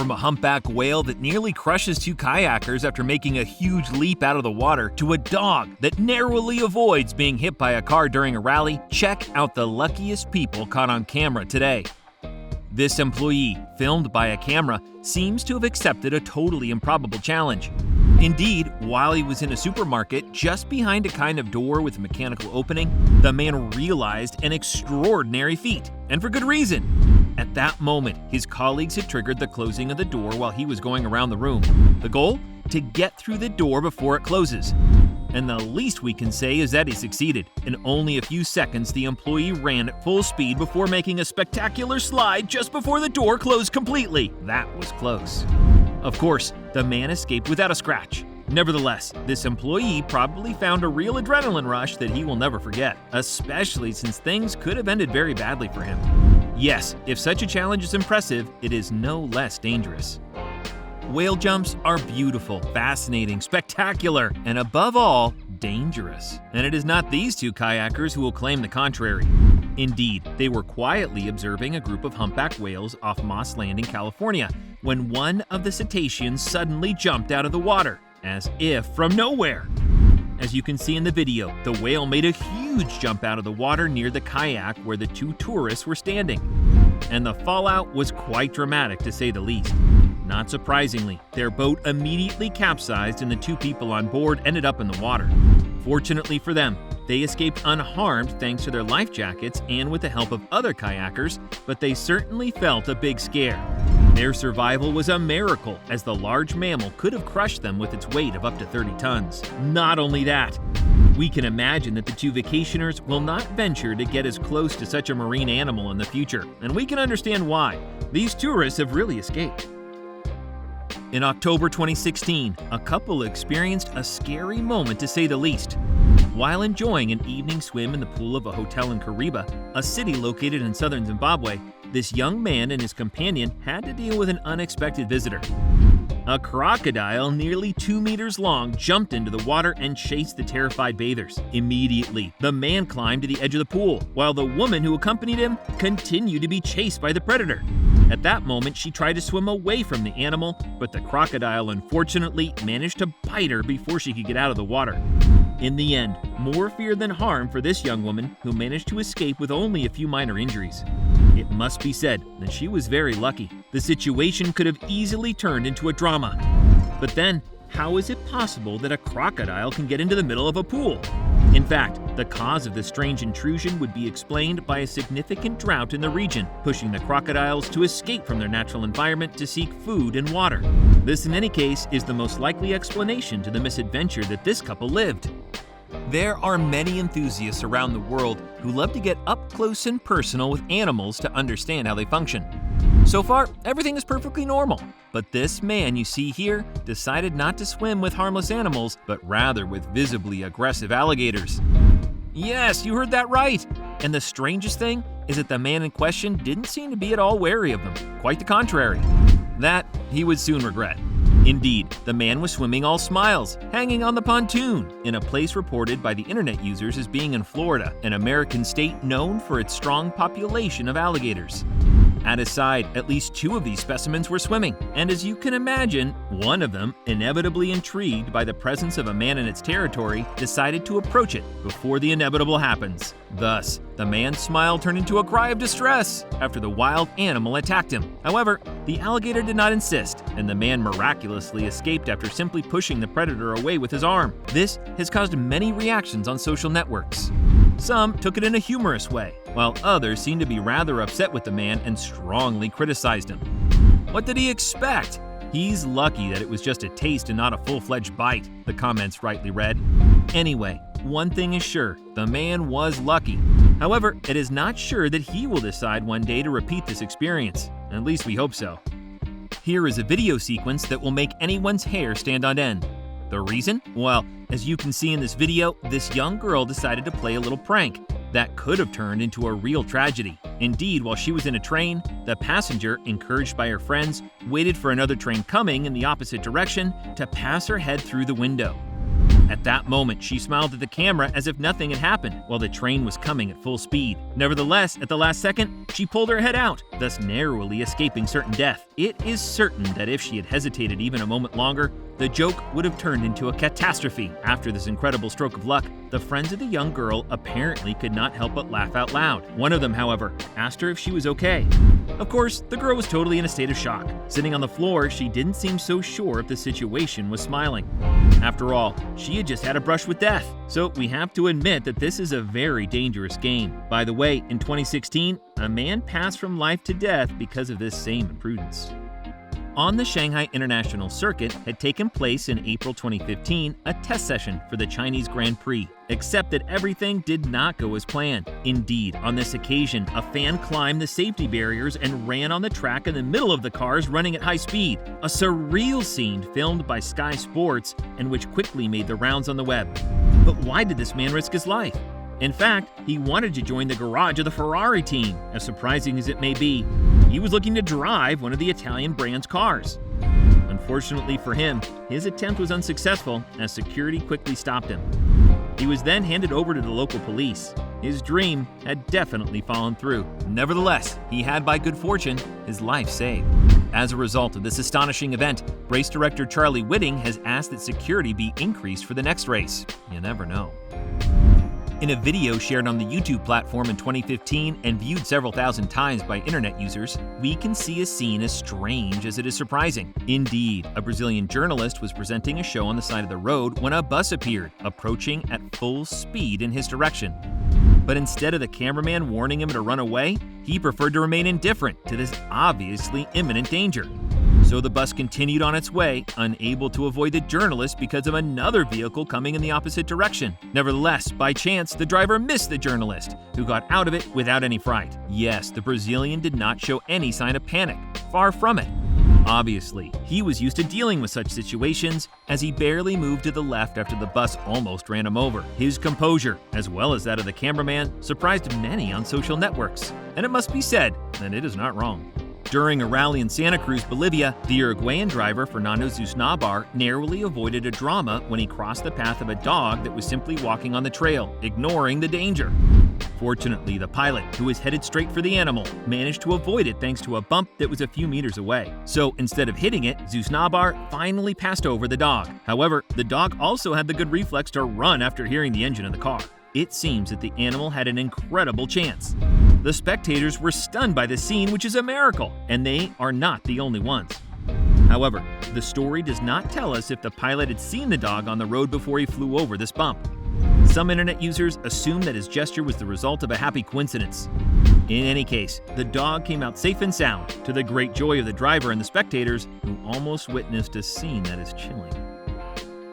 From a humpback whale that nearly crushes two kayakers after making a huge leap out of the water to a dog that narrowly avoids being hit by a car during a rally, check out the luckiest people caught on camera today. This employee, filmed by a camera, seems to have accepted a totally improbable challenge. Indeed, while he was in a supermarket just behind a kind of door with a mechanical opening, the man realized an extraordinary feat, and for good reason. At that moment, his colleagues had triggered the closing of the door while he was going around the room. The goal? To get through the door before it closes. And the least we can say is that he succeeded. In only a few seconds, the employee ran at full speed before making a spectacular slide just before the door closed completely. That was close. Of course, the man escaped without a scratch. Nevertheless, this employee probably found a real adrenaline rush that he will never forget, especially since things could have ended very badly for him. Yes, if such a challenge is impressive, it is no less dangerous. Whale jumps are beautiful, fascinating, spectacular, and above all, dangerous. And it is not these two kayakers who will claim the contrary. Indeed, they were quietly observing a group of humpback whales off Moss Landing, California, when one of the cetaceans suddenly jumped out of the water, as if from nowhere. As you can see in the video, the whale made a huge jump out of the water near the kayak where the two tourists were standing. And the fallout was quite dramatic, to say the least. Not surprisingly, their boat immediately capsized and the two people on board ended up in the water. Fortunately for them, they escaped unharmed thanks to their life jackets and with the help of other kayakers, but they certainly felt a big scare. Their survival was a miracle, as the large mammal could have crushed them with its weight of up to 30 tons. Not only that, we can imagine that the two vacationers will not venture to get as close to such a marine animal in the future, and we can understand why. These tourists have really escaped. In October 2016, a couple experienced a scary moment, to say the least. While enjoying an evening swim in the pool of a hotel in Kariba, a city located in southern Zimbabwe, this young man and his companion had to deal with an unexpected visitor. A crocodile nearly 2 meters long jumped into the water and chased the terrified bathers. Immediately, the man climbed to the edge of the pool, while the woman who accompanied him continued to be chased by the predator. At that moment, she tried to swim away from the animal, but the crocodile unfortunately managed to bite her before she could get out of the water. In the end, more fear than harm for this young woman, who managed to escape with only a few minor injuries. It must be said that she was very lucky. The situation could have easily turned into a drama. But then, how is it possible that a crocodile can get into the middle of a pool? In fact, the cause of this strange intrusion would be explained by a significant drought in the region, pushing the crocodiles to escape from their natural environment to seek food and water. This, in any case, is the most likely explanation to the misadventure that this couple lived. There are many enthusiasts around the world who love to get up close and personal with animals to understand how they function. So far, everything is perfectly normal, but this man you see here decided not to swim with harmless animals, but rather with visibly aggressive alligators. Yes, you heard that right! And the strangest thing is that the man in question didn't seem to be at all wary of them. Quite the contrary. That he would soon regret. Indeed, the man was swimming all smiles, hanging on the pontoon, in a place reported by the internet users as being in Florida, an American state known for its strong population of alligators. At his side, at least 2 of these specimens were swimming, and as you can imagine, one of them, inevitably intrigued by the presence of a man in its territory, decided to approach it before the inevitable happens. Thus, the man's smile turned into a cry of distress after the wild animal attacked him. However, the alligator did not insist, and the man miraculously escaped after simply pushing the predator away with his arm. This has caused many reactions on social networks. Some took it in a humorous way, while others seemed to be rather upset with the man and strongly criticized him. What did he expect? He's lucky that it was just a taste and not a full-fledged bite, the comments rightly read. Anyway, one thing is sure, the man was lucky. However, it is not sure that he will decide one day to repeat this experience. At least we hope so. Here is a video sequence that will make anyone's hair stand on end. The reason? Well, as you can see in this video, this young girl decided to play a little prank that could have turned into a real tragedy. Indeed, while she was in a train, the passenger, encouraged by her friends, waited for another train coming in the opposite direction to pass her head through the window. At that moment, she smiled at the camera as if nothing had happened while the train was coming at full speed. Nevertheless, at the last second, she pulled her head out, thus narrowly escaping certain death. It is certain that if she had hesitated even a moment longer, the joke would have turned into a catastrophe. After this incredible stroke of luck, the friends of the young girl apparently could not help but laugh out loud. One of them, however, asked her if she was okay. Of course, the girl was totally in a state of shock. Sitting on the floor, she didn't seem so sure if the situation was smiling. After all, she had just had a brush with death. So we have to admit that this is a very dangerous game. By the way, in 2016, a man passed from life to death because of this same imprudence. On the Shanghai International Circuit had taken place in April 2015 a test session for the Chinese Grand Prix, except that everything did not go as planned. Indeed, on this occasion, a fan climbed the safety barriers and ran on the track in the middle of the cars running at high speed. A surreal scene filmed by Sky Sports and which quickly made the rounds on the web. But why did this man risk his life? In fact, he wanted to join the garage of the Ferrari team. As surprising as it may be, he was looking to drive one of the Italian brand's cars. Unfortunately for him, his attempt was unsuccessful as security quickly stopped him. He was then handed over to the local police. His dream had definitely fallen through. Nevertheless, he had, by good fortune, his life saved. As a result of this astonishing event, race director Charlie Whitting has asked that security be increased for the next race. You never know. In a video shared on the YouTube platform in 2015 and viewed several thousand times by internet users, we can see a scene as strange as it is surprising. Indeed, a Brazilian journalist was presenting a show on the side of the road when a bus appeared, approaching at full speed in his direction. But instead of the cameraman warning him to run away, he preferred to remain indifferent to this obviously imminent danger. So the bus continued on its way, unable to avoid the journalist because of another vehicle coming in the opposite direction. Nevertheless, by chance, the driver missed the journalist, who got out of it without any fright. Yes, the Brazilian did not show any sign of panic. Far from it. Obviously, he was used to dealing with such situations, as he barely moved to the left after the bus almost ran him over. His composure, as well as that of the cameraman, surprised many on social networks. And it must be said that it is not wrong. During a rally in Santa Cruz, Bolivia, the Uruguayan driver Fernando Zusnabar narrowly avoided a drama when he crossed the path of a dog that was simply walking on the trail, ignoring the danger. Fortunately, the pilot, who was headed straight for the animal, managed to avoid it thanks to a bump that was a few meters away. So instead of hitting it, Zusnabar finally passed over the dog. However, the dog also had the good reflex to run after hearing the engine of the car. It seems that the animal had an incredible chance. The spectators were stunned by the scene, which is a miracle, and they are not the only ones. However, the story does not tell us if the pilot had seen the dog on the road before he flew over this bump. Some internet users assume that his gesture was the result of a happy coincidence. In any case, the dog came out safe and sound, to the great joy of the driver and the spectators, who almost witnessed a scene that is chilling.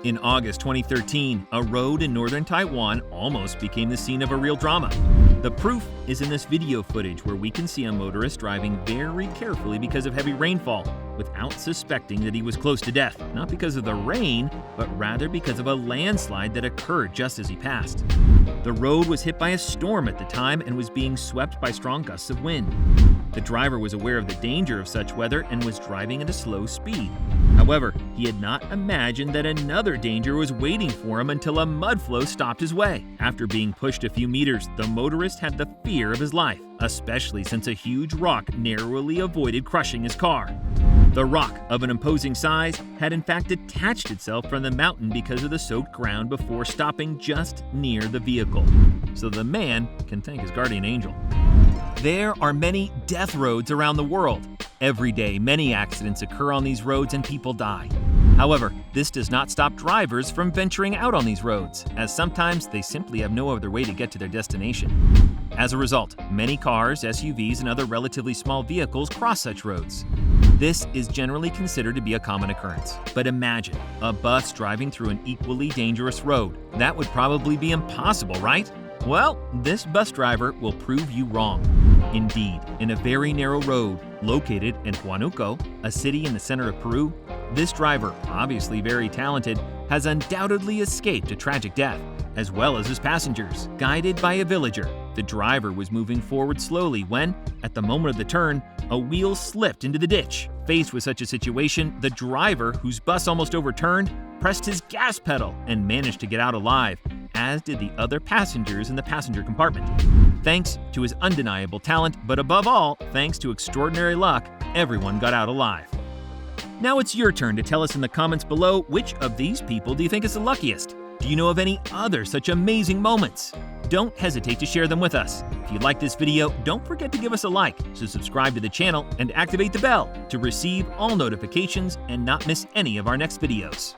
In August 2013, a road in northern Taiwan almost became the scene of a real drama. The proof is in this video footage where we can see a motorist driving very carefully because of heavy rainfall, without suspecting that he was close to death, not because of the rain, but rather because of a landslide that occurred just as he passed. The road was hit by a storm at the time and was being swept by strong gusts of wind. The driver was aware of the danger of such weather and was driving at a slow speed. However, he had not imagined that another danger was waiting for him until a mud flow stopped his way. After being pushed a few meters, the motorist had the fear of his life, especially since a huge rock narrowly avoided crushing his car. The rock, of an imposing size, had in fact detached itself from the mountain because of the soaked ground before stopping just near the vehicle. So the man can thank his guardian angel. There are many death roads around the world. Every day, many accidents occur on these roads and people die. However, this does not stop drivers from venturing out on these roads, as sometimes they simply have no other way to get to their destination. As a result, many cars, SUVs, and other relatively small vehicles cross such roads. This is generally considered to be a common occurrence. But imagine a bus driving through an equally dangerous road. That would probably be impossible, right? Well, this bus driver will prove you wrong. Indeed, in a very narrow road located in Huánuco, a city in the center of Peru, this driver, obviously very talented, has undoubtedly escaped a tragic death, as well as his passengers. Guided by a villager, The driver was moving forward slowly when, at the moment of the turn, a wheel slipped into the ditch. Faced with such a situation, the driver, whose bus almost overturned, pressed his gas pedal and managed to get out alive, as did the other passengers in the passenger compartment. Thanks to his undeniable talent, but above all, thanks to extraordinary luck, everyone got out alive. Now it's your turn to tell us in the comments below which of these people do you think is the luckiest? Do you know of any other such amazing moments? Don't hesitate to share them with us. If you like this video, don't forget to give us a like, so subscribe to the channel and activate the bell to receive all notifications and not miss any of our next videos.